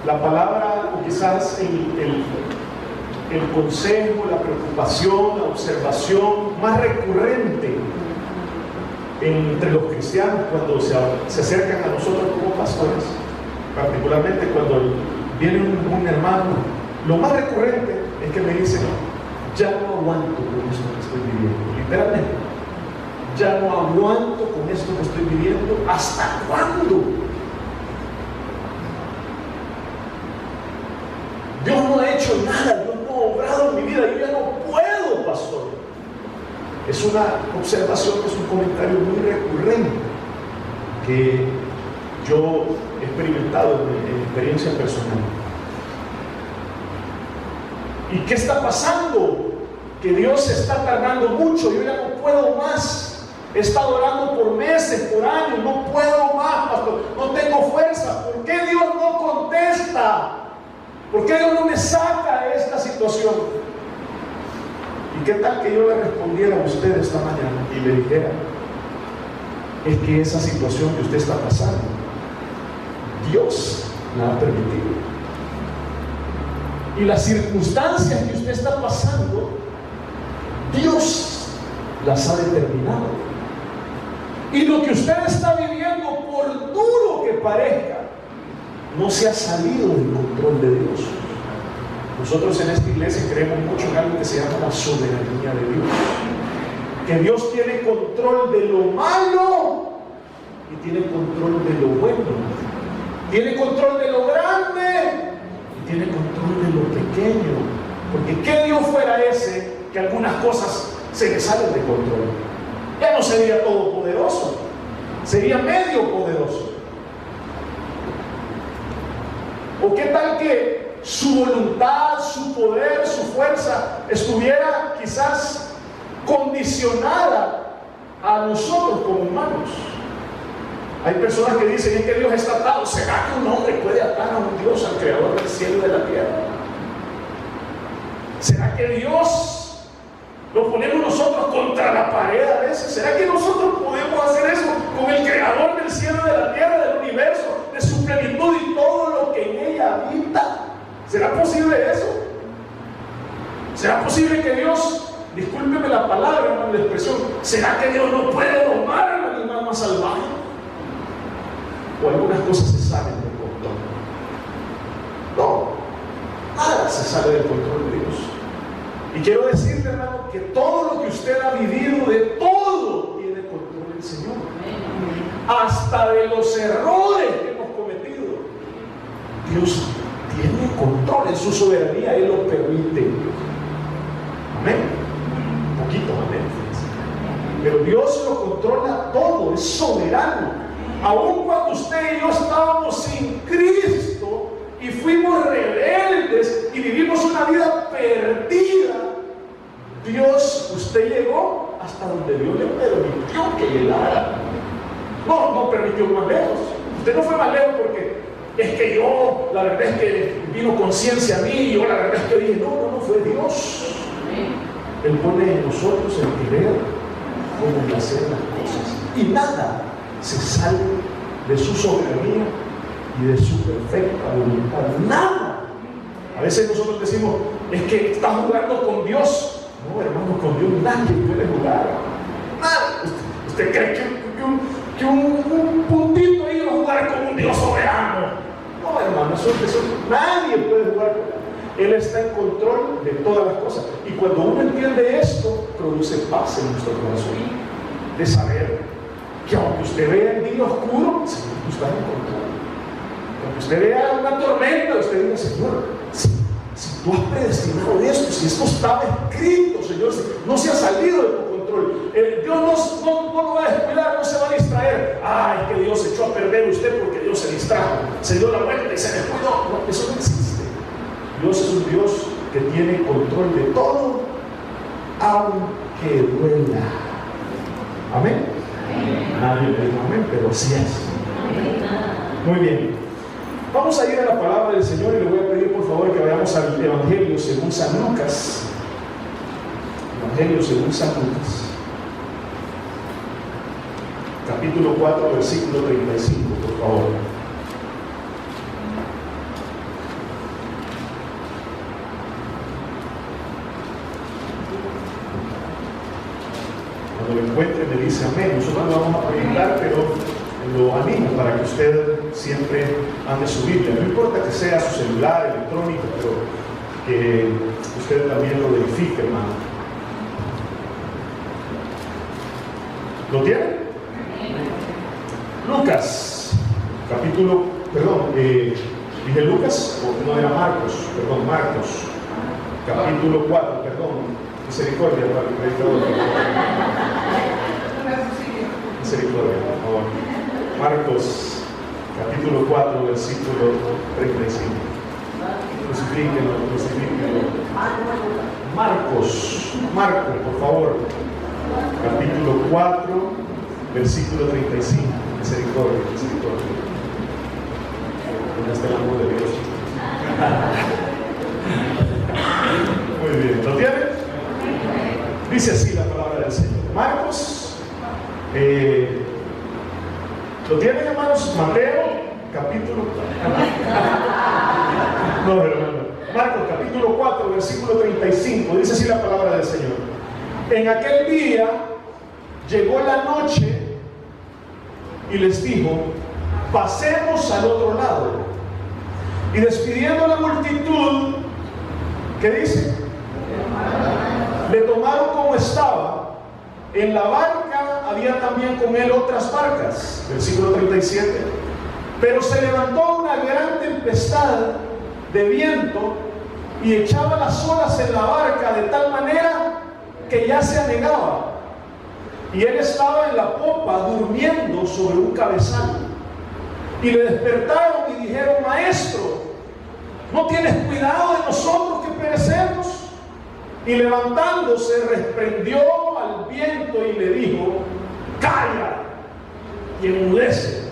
la palabra, o quizás el consejo, la preocupación, la observación más recurrente entre los cristianos cuando se acercan a nosotros como pastores, particularmente cuando viene un hermano, lo más recurrente es que me dicen: ya no aguanto con esto que estoy viviendo. Literalmente, ya no aguanto con esto que estoy viviendo. ¿Hasta cuándo? Dios no ha hecho nada, Dios no ha obrado en mi vida, yo ya no puedo, pastor. Es una observación, es un comentario muy recurrente que yo he experimentado en experiencia personal. ¿Y qué está pasando? Que Dios se está tardando mucho, yo ya no puedo más. He estado orando por meses, por años, no puedo más, pastor, no tengo fuerza. ¿Por qué Dios no contesta? ¿Por qué Dios no me saca de esta situación? ¿Y qué tal que yo le respondiera a usted esta mañana y le dijera: es que esa situación que usted está pasando, Dios la ha permitido? Y las circunstancias que usted está pasando, Dios las ha determinado. Y lo que usted está viviendo, por duro que parezca, no se ha salido del control de Dios. Nosotros en esta iglesia creemos mucho en algo que se llama la soberanía de Dios. Que Dios tiene control de lo malo y tiene control de lo bueno. Tiene control de lo grande y tiene control de lo pequeño. Porque ¿qué Dios fuera ese que algunas cosas se le salen de control? Ya no sería todopoderoso, sería medio poderoso. ¿O qué tal que su voluntad, su poder, su fuerza estuviera quizás condicionada a nosotros como humanos? Hay personas que dicen: es que Dios está atado. ¿Será que un hombre puede atar a un Dios, al creador del cielo y de la tierra? ¿Será que Dios lo ponemos nosotros contra la pared a veces? ¿Será que nosotros podemos hacer eso con el creador del cielo y de la tierra, del universo, de su plenitud y todo lo que en ella habita? ¿Será posible eso? ¿Será posible que Dios, discúlpeme la palabra, hermano, la expresión, ¿será que Dios no puede domar al animal más salvaje? ¿O algunas cosas se salen del control? No, nada se sale del control de Dios. Y quiero decirle, hermano, que todo lo que usted ha vivido, de todo tiene control el Señor. Hasta de los errores que hemos cometido, Dios tiene control en su soberanía, Él lo permite. Amén. Un poquito, amén. Pero Dios lo controla todo, es soberano. Aun cuando usted y yo estábamos sin Cristo y fuimos rebeldes y vivimos una vida perdida, Dios, usted llegó hasta donde Dios le permitió que llegara. No permitió más lejos. Usted no fue más lejos porque es que yo, la verdad es que vino conciencia a mí y yo la verdad es que dije: no, fue Dios. Él pone en nosotros el querer como hacer las cosas. Y nada se sale de su soberanía y de su perfecta voluntad. Nada. A veces nosotros decimos: es que estás jugando con Dios. No, hermano, con Dios nadie puede jugar. Nada. ¿Usted cree que un puntito ahí va a jugar con un Dios soberano? No, hermano, eso nadie puede jugar con Él. Él está en control de todas las cosas. Y cuando uno entiende esto, produce paz en nuestro corazón. De saber que aunque usted vea el día oscuro, el Señor está en control. Aunque usted vea una tormenta, usted diga: Señor, si tú has predestinado esto, si esto estaba escrito, Señor, no se ha salido de tu control. Dios no lo va a descuidar, no se va a distraer. Ay, que Dios se echó a perder usted porque Dios se distrajo, se dio la vuelta y se descuidó. No, eso no existe. Dios es un Dios que tiene control de todo, aunque duela. Amén. Nadie le dijo amén, pero sí es. Muy bien. Vamos a ir a la palabra del Señor y le voy a pedir por favor que vayamos al Evangelio según San Lucas. Evangelio según San Lucas, capítulo 4, versículo 35, por favor. Cuando lo encuentre me dice amén. Nosotros lo vamos a proyectar, pero lo animo para que usted siempre ande su Biblia. No importa que sea su celular, electrónico, pero que usted también lo verifique, hermano. ¿Lo tiene? Lucas, capítulo, dije Lucas, o no era Marcos, Marcos, capítulo 4, misericordia para el predicador. Misericordia, por favor. Marcos, capítulo 4, versículo 35. Crucifíquenlo. Marcos, por favor. Capítulo 4, versículo 35. Misericordia. ¿Dónde está el amor de Dios? Muy bien, ¿lo tiene? Dice así la palabra del Señor. Marcos, ¿lo tienen, hermanos? Mateo, capítulo. No, hermano. Marcos, capítulo 4, versículo 35. Dice así la palabra del Señor. En aquel día llegó la noche y les dijo: pasemos al otro lado. Y despidiendo a la multitud, ¿qué dice? Le tomaron como estaba. En la barca había también con él otras barcas. Versículo 37. Pero se levantó una gran tempestad de viento y echaba las olas en la barca de tal manera que ya se anegaba. Y él estaba en la popa durmiendo sobre un cabezal. Y le despertaron y dijeron: Maestro, ¿no tienes cuidado de nosotros que perecemos? Y levantándose reprendió al viento y le dijo: calla y enmudece.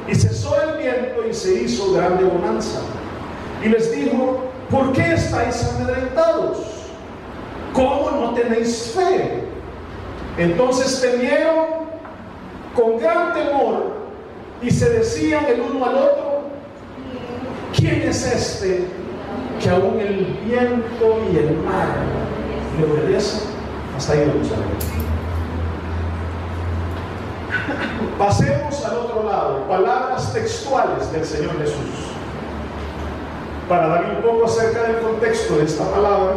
Y cesó el viento y se hizo grande bonanza. Y les dijo: ¿por qué estáis amedrentados? ¿Cómo no tenéis fe? Entonces temieron con gran temor y se decían el uno al otro: ¿quién es este que aún el viento y el mar le obedecen? Hasta ahí vamos a ver. Pasemos al otro lado. Palabras textuales del Señor Jesús, para darle un poco acerca del contexto de esta palabra.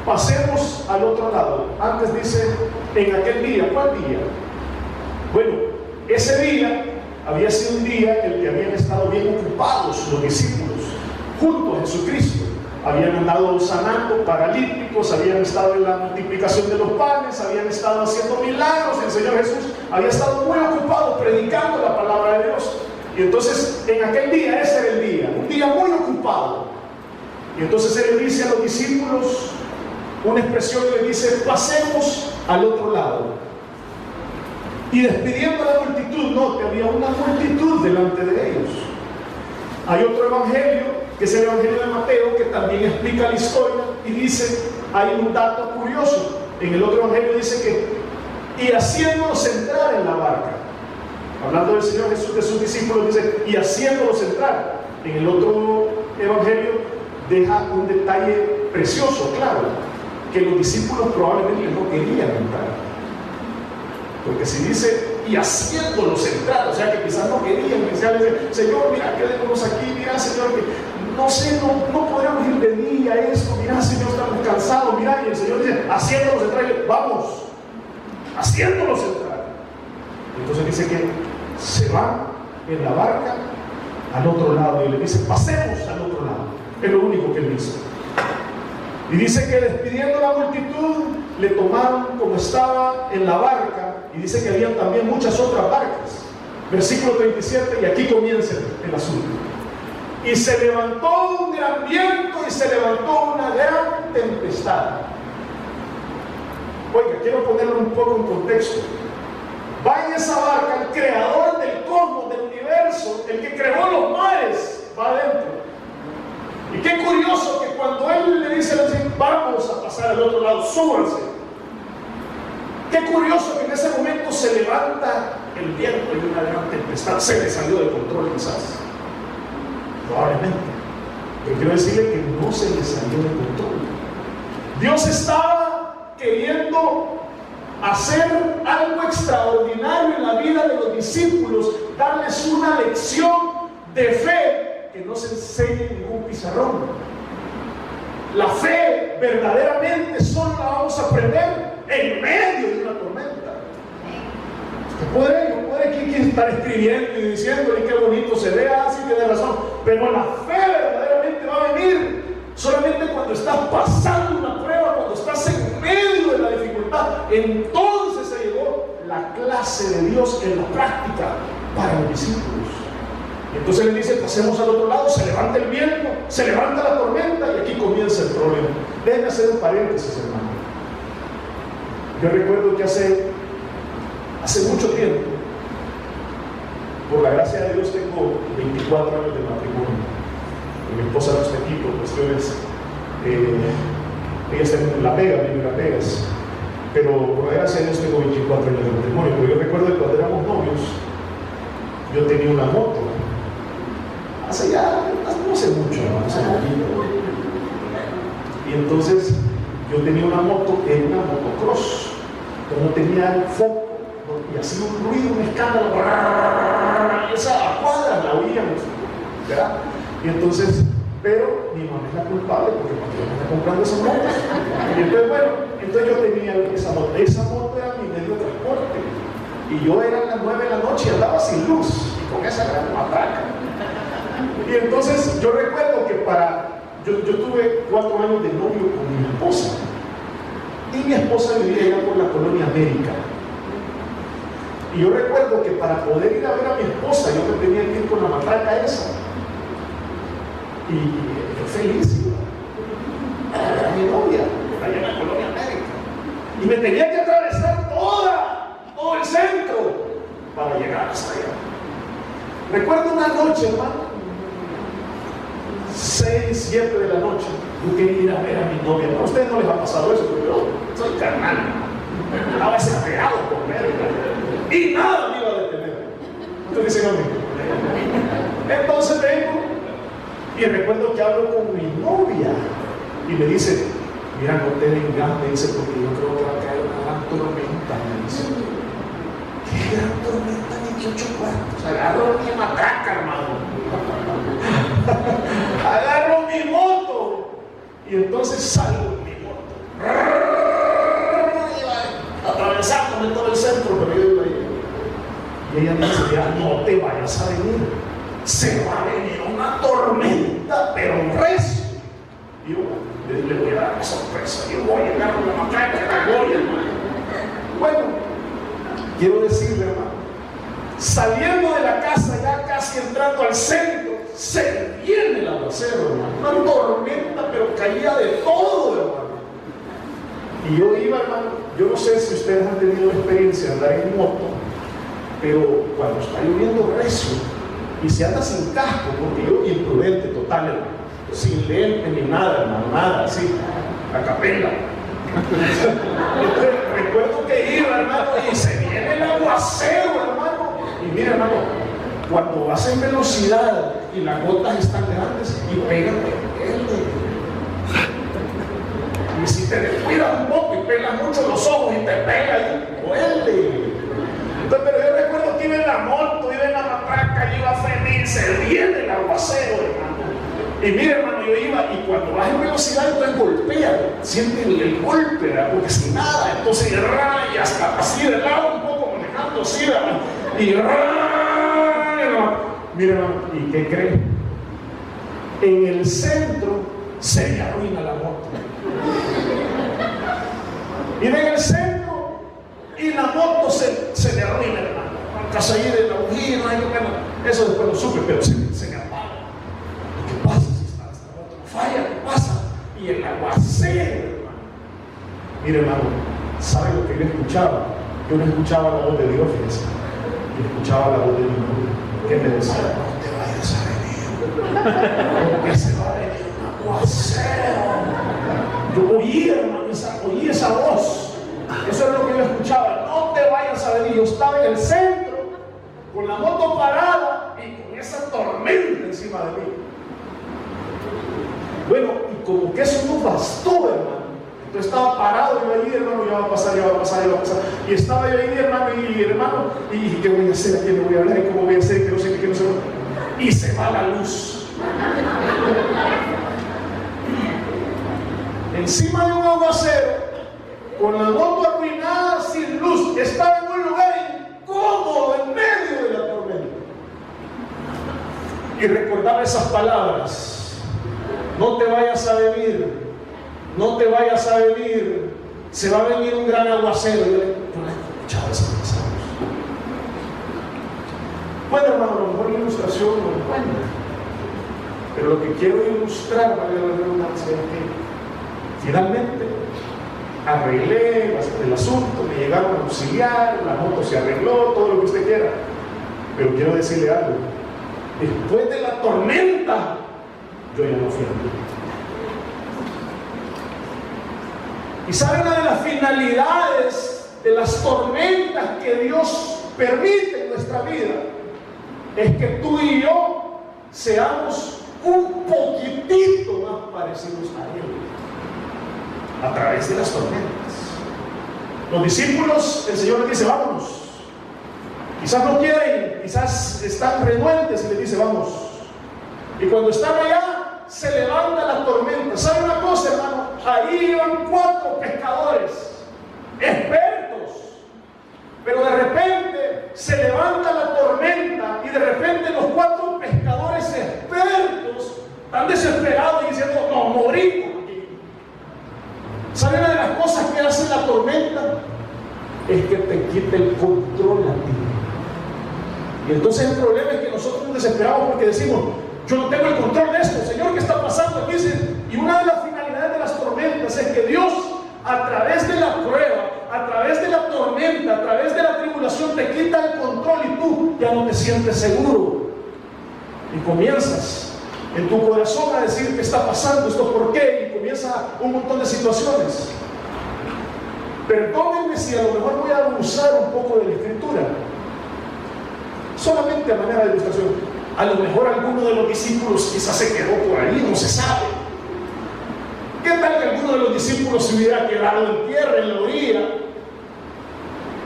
Pasemos al otro lado. Antes dice: en aquel día. ¿Cuál día? Bueno, ese día había sido un día en el que habían estado bien ocupados los discípulos junto a Jesucristo. Habían andado sanando paralíticos, habían estado en la multiplicación de los panes, habían estado haciendo milagros. El Señor Jesús había estado muy ocupado predicando la palabra de Dios. Y entonces en aquel día, ese era el día, un día muy ocupado. Y entonces Él le dice a los discípulos una expresión que le dice: pasemos al otro lado. Y despidiendo a la multitud, note, había una multitud delante de ellos. Hay otro evangelio, que es el evangelio de Mateo, que también explica la historia y dice, hay un dato curioso. En el otro evangelio dice que: y haciéndolos entrar en la barca. Hablando del Señor Jesús, de sus discípulos, dice: y haciéndolos entrar. En el otro evangelio deja un detalle precioso, claro, que los discípulos probablemente no querían entrar. Porque si dice: y haciéndolos entrar, o sea que quizás no querían, quizás le dicen: Señor, mira, quedémonos aquí, mira, Señor, que no sé, no podríamos ir de día a esto, mira, Señor, estamos cansados, mira. Y el Señor dice: haciéndolos entrar, y vamos, haciéndolos entrar. Entonces dice que se va en la barca al otro lado y le dice: pasemos al otro lado. Es lo único que él dice. Y dice que despidiendo a la multitud, le tomaron como estaba en la barca. Y dice que habían también muchas otras barcas. Versículo 37, y aquí comienza el asunto. Y se levantó un gran viento y se levantó una gran tempestad. Oiga, quiero ponerlo un poco en contexto. Va en esa barca el creador del cosmos, del universo, el que creó los mares, va adentro. Y qué curioso que cuando él le dice: vamos a pasar al otro lado, súbanse. Qué curioso que en ese momento se levanta el viento y una gran tempestad. Se le salió de control quizás, probablemente, pero quiero decirle que no se le salió de control. Dios estaba queriendo hacer algo extraordinario en la vida de los discípulos, darles una lección de fe que no se enseña en ningún pizarrón. La fe verdaderamente solo la vamos a aprender en medio de una tormenta. Usted puede aquí estar escribiendo y diciendo y qué bonito se ve, así tiene razón, pero la fe verdaderamente va a venir solamente cuando estás pasando una prueba, cuando estás en medio de la dificultad. Entonces se llegó la clase de Dios en la práctica para los discípulos. Y entonces le dice, pasemos al otro lado, se levanta el viento, se levanta la tormenta y aquí comienza el problema. Déjenme hacer un paréntesis, hermano. Yo recuerdo que hace mucho tiempo, por la gracia de Dios, tengo 24 años de matrimonio. Mi esposa no está aquí por cuestiones, ella está en La Vega, vive en Las Vegas, pero por la gracia de Dios tengo 24 años de matrimonio. Pero yo recuerdo que cuando éramos novios, yo tenía una moto, no hace mucho, hace poquito. Y entonces yo tenía una moto, era una motocross, pero no tenía foco, y hacía un ruido, un escándalo, y esa cuadra la oíamos, ¿verdad? Y entonces, pero mi mamá es la culpable porque mi mamá está comprando esa moto. Y entonces, bueno, yo tenía esa moto. Esa moto era mi medio de transporte. Y yo era a las 9 de la noche y andaba sin luz. Y con esa gran matraca. Y entonces, yo recuerdo que yo tuve 4 años de novio con mi esposa. Y mi esposa vivía allá por la colonia América. Y yo recuerdo que para poder ir a ver a mi esposa, yo me tenía que ir con la matraca esa. Y yo feliz, era mi novia, allá en la colonia América. Y me tenía que atravesar todo el centro para llegar hasta allá. Recuerdo una noche, hermano, 6, 7 de la noche, yo quería ir a ver a mi novia. A ustedes no les ha pasado eso, pero yo soy carnal. Estaba desesperado por verla. Y nada me iba a detener. Entonces dicen a mí. Entonces vengo. Y recuerdo que hablo con mi novia y me dice, mira, no te vengas, me dice, porque yo creo que va a caer una gran tormenta. Me dice, ¿qué gran tormenta ni que 8 cuartos? Agarro mi matraca, hermano. Agarro mi moto. Y entonces salgo en mi moto. Atravesándome todo el centro, pero yo iba ahí. Y ella me dice, ya no te vayas a venir. Se va a venir una tormenta, pero un recio. Y yo le voy a dar una sorpresa. Yo voy a llegar con la matraca de la gloria, hermano. Bueno, quiero decirle, hermano, saliendo de la casa, ya casi entrando al centro, se viene el aguacero, hermano. Una tormenta, pero caía de todo, hermano. Y yo iba, hermano, yo no sé si ustedes han tenido la experiencia de andar en moto, pero cuando está lloviendo recio, y se anda sin casco, porque yo imprudente total, hermano, sin lente ni nada, hermano, nada, así, a capela. Entonces, recuerdo que iba, hermano, y se viene el aguacero, hermano. Y mira, hermano, cuando vas en velocidad y las gotas están grandes y pegan y si te descuidas un poco y pegas mucho los ojos y te pega y duele. Entonces, pero yo recuerdo que iba en la moto, iba en la matraca, yo iba feliz, se viene el aguacero, hermano. Y mira, hermano, yo iba, y cuando vas en velocidad, entonces golpea, siente el golpe, ¿verdad? Porque sin nada, entonces raya, hasta así de lado, un poco manejando así, ¿verdad? Y raya, mira, hermano, ¿y qué cree? En el centro se me arruina la moto. Y en el centro, y la moto se le arruina, hermano. Aunque ahí de la bujía, eso después lo supe, pero se me apaga. ¿Qué pasa si esta moto no falla? ¿Qué pasa? Y el aguacero, hermano. Mire, hermano, ¿sabe lo que yo escuchaba? Yo no escuchaba la voz de Dios, fíjense. Yo escuchaba la voz de mi novio, que me decía, no te vayas a venir, porque se va a venir un aguacero. Yo oí, hermano, oí esa voz. Eso es lo que yo escuchaba. No te vayas a venir. Yo estaba en el centro, con la moto parada y con esa tormenta encima de mí. Bueno, y como que eso no bastó, hermano. Entonces estaba parado yo ahí, hermano, ya va a pasar. Y estaba yo ahí, hermano, y ¿qué voy a hacer? ¿A quién le voy a hablar? ¿Y cómo voy a hacer? Que no sé qué, no sé qué. Y se va la luz. Encima de un aguacero, con la moto arruinada, sin luz, estaba en un lugar incómodo, en medio de la tormenta. Y recordaba esas palabras: no te vayas a venir. No te vayas a venir, se va a venir un gran aguacero. Yo le he escuchado esas palabras. Bueno, hermano, a lo mejor la ilustración no lo encuentra, pero lo que quiero ilustrar, vale la redundancia, es que finalmente arreglé el asunto, me llegaron a auxiliar, la moto se arregló, todo lo que usted quiera. Pero quiero decirle algo: después de la tormenta, yo ya no fui a mí. Y sabe, una de las finalidades de las tormentas que Dios permite en nuestra vida es que tú y yo seamos un poquitito más parecidos a Él a través de las tormentas. Los discípulos, el Señor les dice: vámonos. Quizás no quieren, quizás están renuentes, y les dice: vamos. Y cuando están allá, se levanta la tormenta. ¿Sabe una cosa, hermano? Ahí iban 4 pescadores expertos, pero de repente se levanta la tormenta y de repente los 4 pescadores expertos están desesperados y diciendo: no, morimos aquí. ¿Sabe una de las cosas que hace la tormenta? Es que te quita el control a ti. Y entonces el problema es que nosotros nos desesperamos porque decimos: yo no tengo el control de esto, Señor, ¿qué está pasando aquí? Y una de las finalidades de las tormentas es que Dios, a través de la prueba, a través de la tormenta, a través de la tribulación, te quita el control y tú ya no te sientes seguro. Y comienzas en tu corazón a decir: ¿qué está pasando? ¿Esto por qué? Y comienza un montón de situaciones. Perdónenme si a lo mejor voy a abusar un poco de la Escritura, solamente a manera de ilustración. A lo mejor alguno de los discípulos quizás se quedó por ahí, no se sabe. ¿Qué tal que alguno de los discípulos se hubiera quedado en tierra, en la orilla?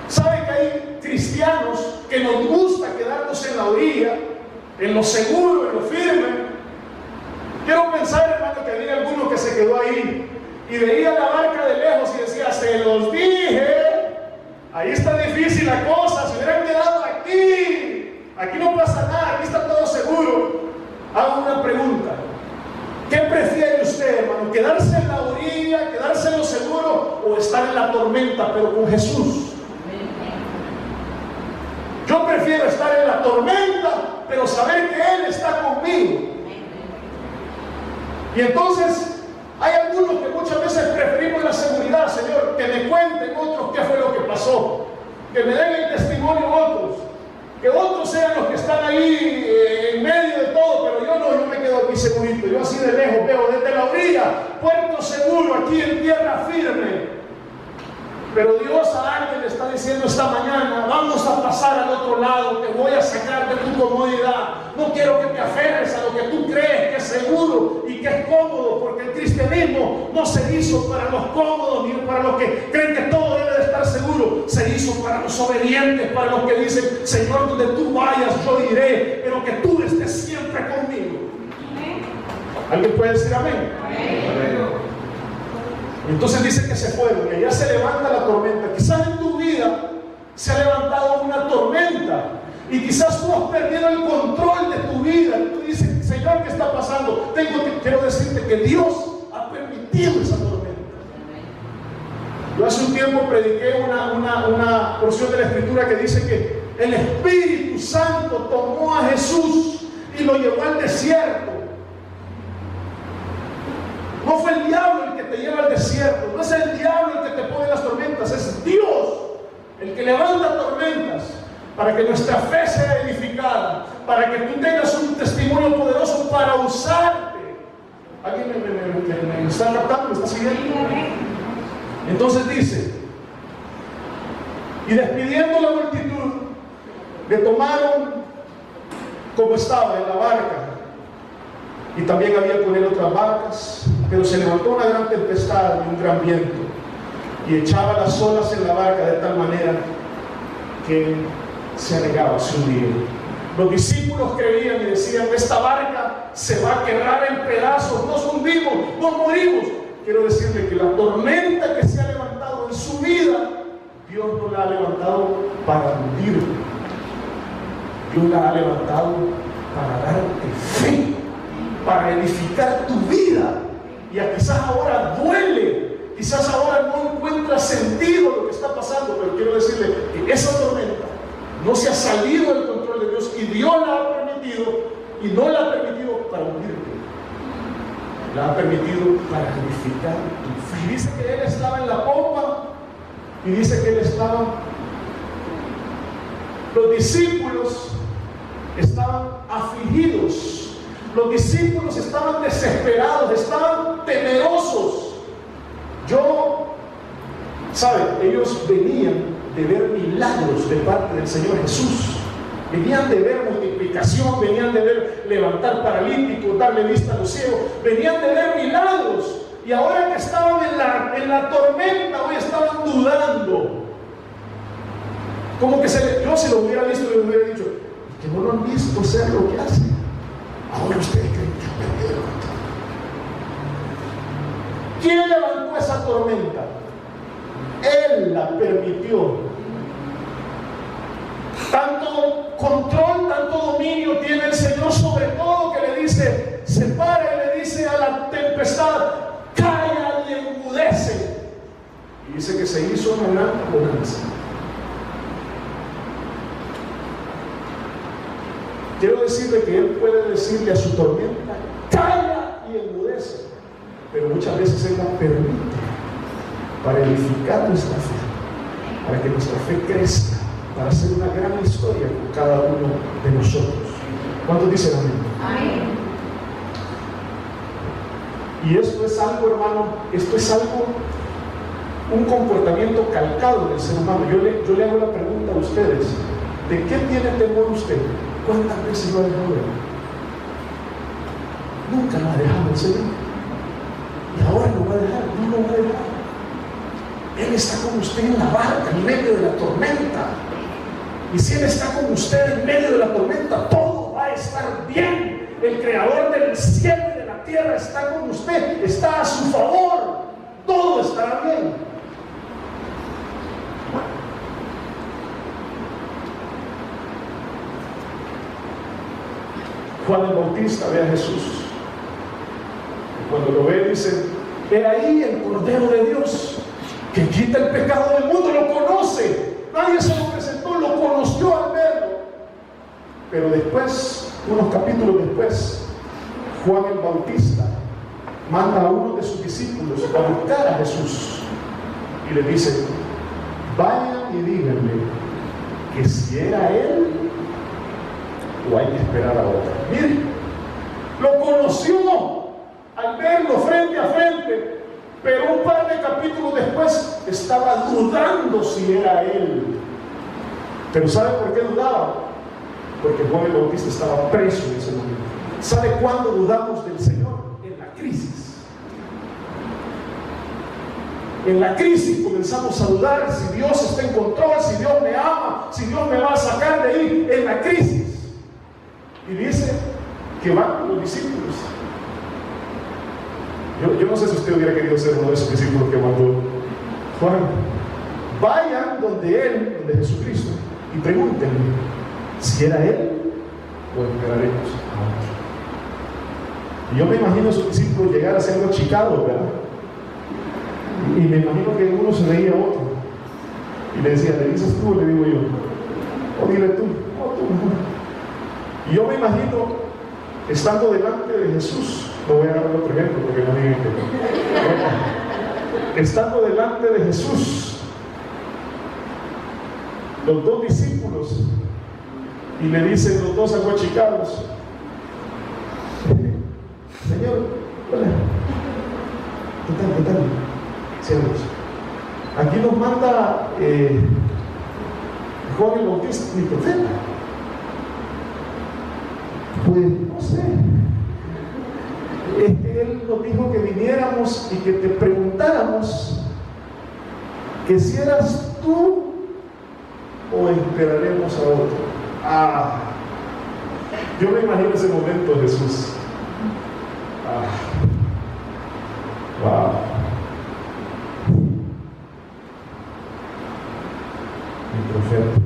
¿Sabe que hay cristianos que nos gusta quedarnos en la orilla, en lo seguro, en lo firme? Quiero pensar, hermano, que había alguno que se quedó ahí y veía la barca de lejos y decía: se los dije, ahí está difícil la cosa, se hubieran quedado aquí no pasa nada, aquí está todo seguro. Hago una pregunta: ¿qué prefiere usted, hermano? ¿Quedarse en la orilla, quedarse en lo seguro, o estar en la tormenta pero con Jesús? Yo prefiero estar en la tormenta pero saber que Él está conmigo. Y entonces hay algunos que muchas veces preferimos la seguridad: Señor, que me cuenten otros qué fue lo que pasó, que me den el testimonio otros, que otros sean los que están ahí en medio de todo, pero yo me quedo aquí segurito. Yo así de lejos veo desde la orilla, puerto seguro, aquí en tierra firme. Pero Dios a alguien le está diciendo esta mañana: vamos a pasar al otro lado, te voy a sacar de tu comodidad. No quiero que te aferres a lo que tú crees que es seguro y que es cómodo, porque el cristianismo no se hizo para los cómodos ni para los que creen que todo debe de estar seguro. Se hizo para los obedientes, para los que dicen: Señor, donde tú vayas yo iré, pero que tú estés siempre conmigo. ¿Alguien puede decir amén? Amén. Entonces dice que se fueron y allá se levanta la tormenta. Quizás en tu vida se ha levantado una tormenta y quizás tú has perdido el control de tu vida. Tú dices: Señor, ¿qué está pasando? Quiero decirte que Dios ha permitido esa tormenta. Yo hace un tiempo prediqué una porción de la Escritura que dice que el Espíritu Santo tomó a Jesús y lo llevó al desierto. No fue el diablo el que te lleva al desierto, no es el diablo el que te pone las tormentas, es Dios el que levanta tormentas para que nuestra fe sea edificada, para que tú tengas un testimonio poderoso para usarte. ¿Alguien me está captando? ¿Me está siguiendo? Entonces dice: y despidiendo la multitud, le tomaron como estaba en la barca, y también había con él otras barcas. Pero se levantó una gran tempestad y un gran viento, y echaba las olas en la barca de tal manera que se anegaba, se hundía. Los discípulos creían y decían: esta barca se va a quebrar en pedazos, nos hundimos, nos morimos. Quiero decirle que la tormenta que se ha levantado en su vida, Dios no la ha levantado para hundirte. Dios la ha levantado para darte fe, para edificar tu vida. Y quizás ahora duele, quizás ahora no encuentras sentido lo que está pasando, pero quiero decirle que esa tormenta no se ha salido del control de Dios, y Dios la ha permitido, y no la ha permitido para hundirte, la ha permitido para edificar tu fe. Y dice que Él estaba en la popa, y dice que Él estaba, los discípulos estaban afligidos. Los discípulos estaban desesperados, estaban temerosos. Ellos venían de ver milagros de parte del Señor Jesús. Venían de ver multiplicación, venían de ver levantar paralíticos, darle vista a los ciegos, venían de ver milagros. Y ahora que estaban en la tormenta, hoy estaban dudando. Como que yo si lo hubiera visto, le hubiera dicho: que no lo han visto hacer lo que hace. Ahora ustedes creen que han perdido el control. ¿Quién levantó esa tormenta? Él la permitió. Tanto control, tanto dominio tiene el Señor sobre todo, que le dice, se para y le dice a la tempestad: calla y enmudece. Y dice que se hizo una gran bonanza. Quiero decirle que Él puede decirle a su tormenta: calla y enmudece. Pero muchas veces Él la permite para edificar nuestra fe, para que nuestra fe crezca, para hacer una gran historia con cada uno de nosotros. ¿Cuántos dicen amén? Amén. Y esto es algo, hermano, un comportamiento calcado del ser humano. Yo le hago la pregunta a ustedes: ¿de qué tiene temor usted? ¿Cuántas veces lo ha dejado de ver? Nunca lo ha dejado el Señor. Y ahora lo va a dejar, no lo va a dejar. Él está con usted en la barca, en medio de la tormenta. Y si Él está con usted en medio de la tormenta, todo va a estar bien. El Creador del cielo y de la tierra está con usted, está a su favor. Todo estará bien. Juan el Bautista ve a Jesús. Y cuando lo ve, dice: he ahí el Cordero de Dios que quita el pecado del mundo. Lo conoce. Nadie se lo presentó, lo conoció al verlo. Pero después, unos capítulos después, Juan el Bautista manda a uno de sus discípulos a buscar a Jesús y le dice: vayan y díganle que si era Él o hay que esperar a otro. Mire, lo conoció al verlo frente a frente, pero un par de capítulos después estaba dudando si era Él. Pero ¿sabe por qué dudaba? Porque Juan el Bautista estaba preso en ese momento. ¿Sabe cuándo dudamos del Señor? En la crisis. En la crisis comenzamos a dudar si Dios está en control, si Dios me ama, si Dios me va a sacar de ahí. En la crisis. Y dice que van los discípulos. Yo no sé si usted hubiera querido ser uno de esos discípulos que mandó Juan. Vayan donde Jesucristo, y pregúntenle si era Él o esperaremos a otro. Y yo me imagino a sus discípulos llegar a ser los chicados, ¿verdad? Y me imagino que uno se veía a otro y le decía: ¿le dices tú o le digo yo? O dile tú. O tú. Y yo me imagino estando delante de Jesús. No voy a dar otro ejemplo porque no digan que estando delante de Jesús, los dos discípulos, y le dicen los dos aguachicados: Señor, hola, ¿qué tal? Cielos, aquí nos manda Juan el Bautista, mi profeta. Pues no sé, él nos dijo que viniéramos dijéramos y que te preguntáramos que si eras tú o esperaremos a otro. Yo me imagino ese momento, Jesús. Wow. Mi profeta.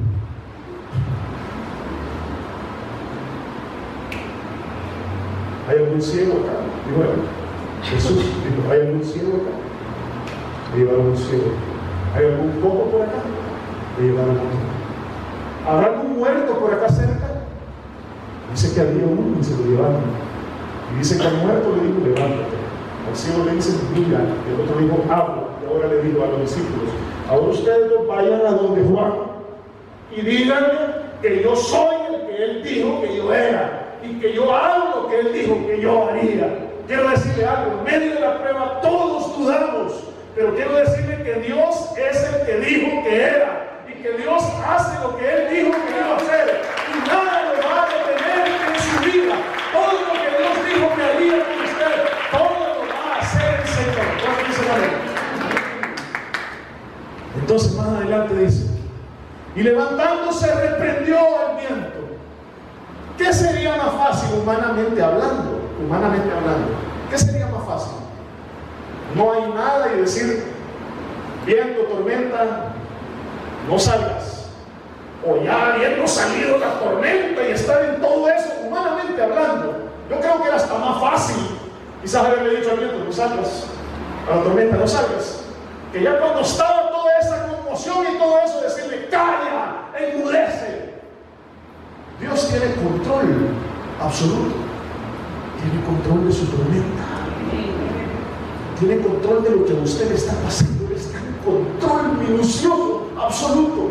¿Hay algún ciego acá? Dijo él. Jesús dijo, ¿hay algún ciego acá? Le llevaron un ciego. ¿Hay algún cojo por acá? Le llevaron otro. ¿Habrá algún muerto por acá cerca? Dice que había uno y se lo llevaron. Y dice que al muerto le dijo, levántate. Al ciego le dice, mira. Y el otro dijo, habla. Y ahora le dijo a los discípulos, ahora ustedes vayan a donde Juan y díganle que yo soy el que él dijo que yo era. Y que yo hago lo que él dijo que yo haría. Quiero decirle algo, en medio de la prueba todos dudamos, pero quiero decirle que Dios es el que dijo que era, y que Dios hace lo que él dijo que iba a hacer, y nada lo va a detener en su vida. Todo lo que Dios dijo que haría con usted, todo lo va a hacer el Señor. ¿Cuántos dicen amén? Entonces más adelante dice, y levantándose reprendió al viento. ¿Qué sería más fácil humanamente hablando? Humanamente hablando, ¿qué sería más fácil? No hay nada y decir, viento, tormenta, no salgas. O ya habiendo salido la tormenta y estar en todo eso, humanamente hablando. Yo creo que era hasta más fácil quizás haberle dicho al viento, no salgas. A la tormenta, no salgas. Que ya cuando estaba toda esa conmoción y todo eso, decirle, calla, enmudece. Dios tiene control absoluto. Tiene control de su tormenta. Tiene control de lo que usted está pasando. Está en control minucioso, absoluto.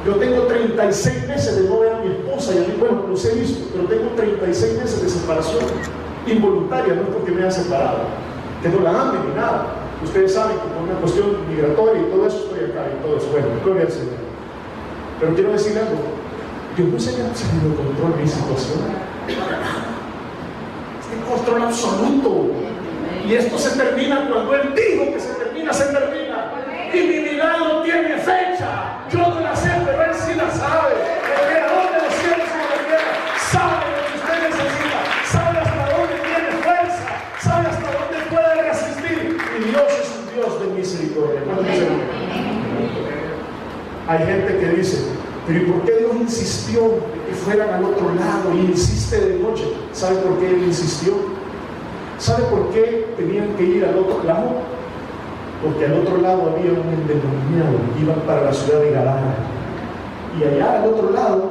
Yo tengo 36 meses de no ver a mi esposa y a mí, bueno, los he visto, pero tengo 36 meses de separación involuntaria, no es porque me hayan separado, que no la amen ni nada. Ustedes saben que por una cuestión migratoria y todo eso estoy acá y todo eso. Bueno, gloria al Señor. Pero quiero decir algo. Dios no se ha tenido control de mi situación. Es control absoluto. Y esto se termina cuando Él dijo que se termina, se termina. Y mi milagro tiene fecha. Yo no la sé, pero Él sí la sabe. El creador de los cielos y de la tierra sabe lo que usted necesita, sabe hasta dónde tiene fuerza, sabe hasta dónde puede resistir. Y Dios es un Dios de misericordia. Hay gente que dice, pero ¿y por qué Dios insistió que fueran al otro lado y insiste de noche? ¿Sabe por qué Él insistió? ¿Sabe por qué tenían que ir al otro lado? Porque al otro lado había un endemoniado, iban para la ciudad de Gadara. Y allá al otro lado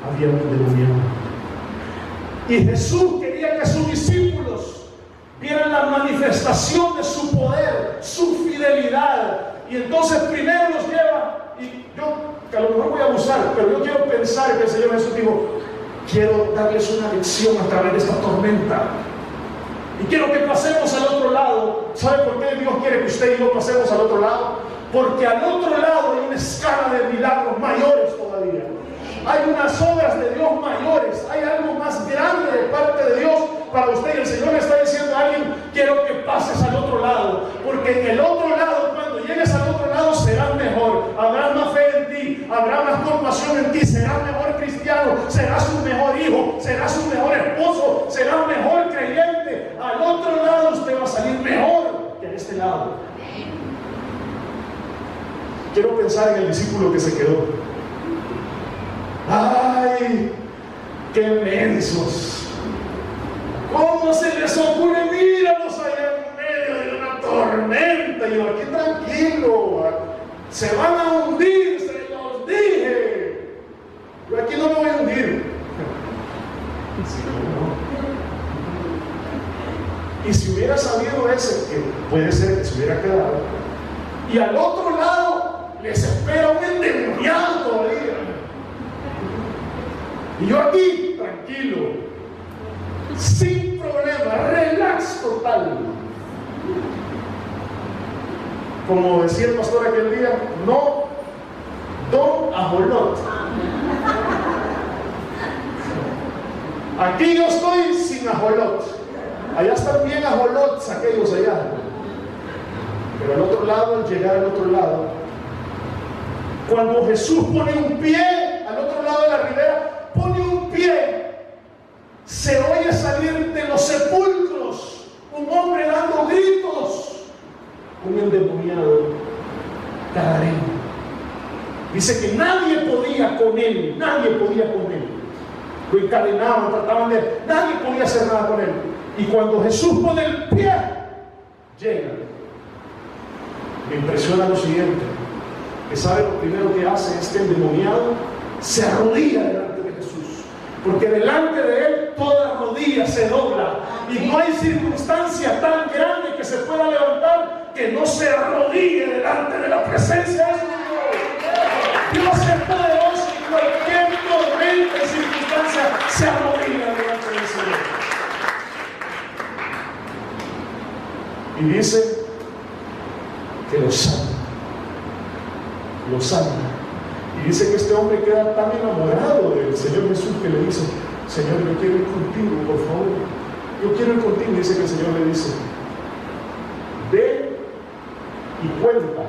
había un endemoniado. Y Jesús quería que sus discípulos vieran la manifestación de su poder, su fidelidad. Y entonces primero los lleva, y yo que a lo mejor voy a abusar, pero yo quiero pensar que el Señor Jesús dijo, quiero darles una lección a través de esta tormenta. Y quiero que pasemos al otro lado. ¿Sabe por qué Dios quiere que usted y yo pasemos al otro lado? Porque al otro lado hay una escala de milagros mayores todavía. Hay unas obras de Dios mayores. Hay algo más grande de parte de Dios para usted. Y el Señor le está diciendo a alguien, quiero que pases al otro lado. Porque en el otro lado, cuando llegues al otro lado, serás mejor. Habrá más fe en ti. Habrá más compasión en ti. Serás mejor cristiano. Serás un mejor hijo. Serás un mejor esposo. Serás un mejor creyente. Al otro lado usted va a salir mejor que en este lado. Quiero pensar en el discípulo que se quedó. ¡Ay! ¡Qué mensos! ¿Cómo se les ocurre? Míralos allá en medio de una tormenta. Y yo aquí tranquilo. Se van a hundir, se los dije. Yo aquí no me voy a hundir. Sí, no. Y si hubiera sabido ese, que puede ser que se hubiera quedado, y al otro lado les espera un endemoniado todavía. Y yo aquí, tranquilo, sin problema, relax total. Como decía el pastor aquel día, no, don ajolot. Aquí yo estoy sin ajolot. allá están bien ajolots aquellos allá. Pero al otro lado, al llegar al otro lado, cuando Jesús pone un pie al otro lado de la ribera, pone un pie, se oye salir de los sepulcros un hombre dando gritos, un endemoniado gadareno. Dice que nadie podía con él, lo encadenaban, trataban de, nadie podía hacer nada con él. Y cuando Jesús pone el pie, llega. Me impresiona lo siguiente, que sabe lo primero que hace este endemoniado, se arrodilla delante de Jesús, porque delante de él toda rodilla se dobla, y no hay circunstancia tan grande que se pueda levantar que no se arrodille delante de la presencia de su Dios. Dios es poderoso y cualquier tormenta y circunstancia se arrodilla delante del Señor. Y dice que lo sana. Y dice que este hombre queda tan enamorado del Señor Jesús que le dice: Señor, yo quiero ir contigo, por favor. Yo quiero ir contigo. Y dice que el Señor le dice: ve y cuenta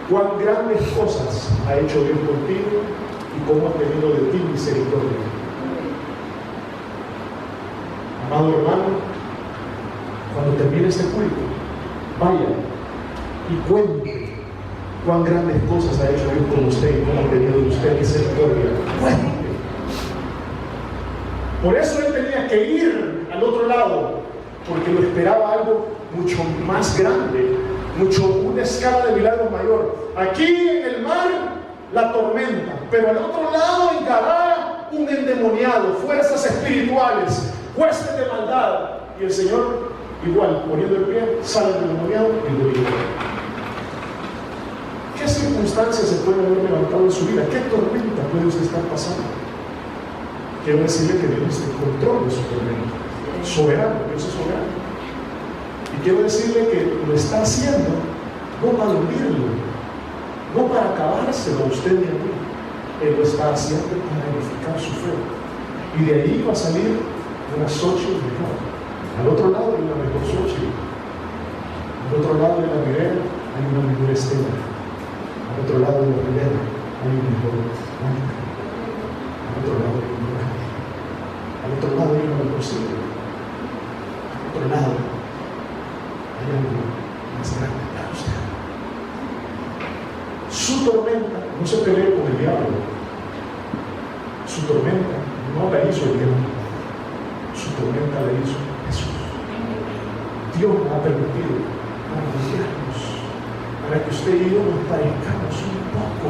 cuán grandes cosas ha hecho Dios contigo y cómo ha tenido de ti misericordia. Amado hermano, cuando termine este culto, vaya y cuente cuán grandes cosas ha hecho Dios con usted y cómo ha tenido de usted misericordia. Cuente. Por eso él tenía que ir al otro lado, porque lo esperaba algo mucho más grande, una escala de milagros mayor. Aquí en el mar, la tormenta, pero al otro lado en Gadara, un endemoniado, fuerzas espirituales, huestes de maldad. Y el Señor, igual, poniendo el pie, sale el endemoniado y lo libera. ¿Qué circunstancias se pueden haber levantado en su vida? ¿Qué tormenta puede usted estar pasando? Quiero decirle que Dios está en control de su tormenta. Soberano, Dios es soberano. Y quiero decirle que lo está haciendo no para hundirlo, no para acabárselo a usted ni a mí. Él lo está haciendo para edificar su fe. Y de ahí va a salir una Xochitl mejor. Al otro lado hay una mejor Xochitl. Al otro lado de la ribera hay una mejor Estela. Al otro lado de la ribera hay un mejor Mónica. Al otro lado hay un mejor Ángel. Al otro lado hay una mejor Silvia. Al otro lado hay algo más grande para usted. Su tormenta no se pelea con el diablo. Su tormenta no la hizo el diablo. Su tormenta la hizo Jesús. Dios la ha permitido para guiarnos, para que usted y yo nos parezcamos un poco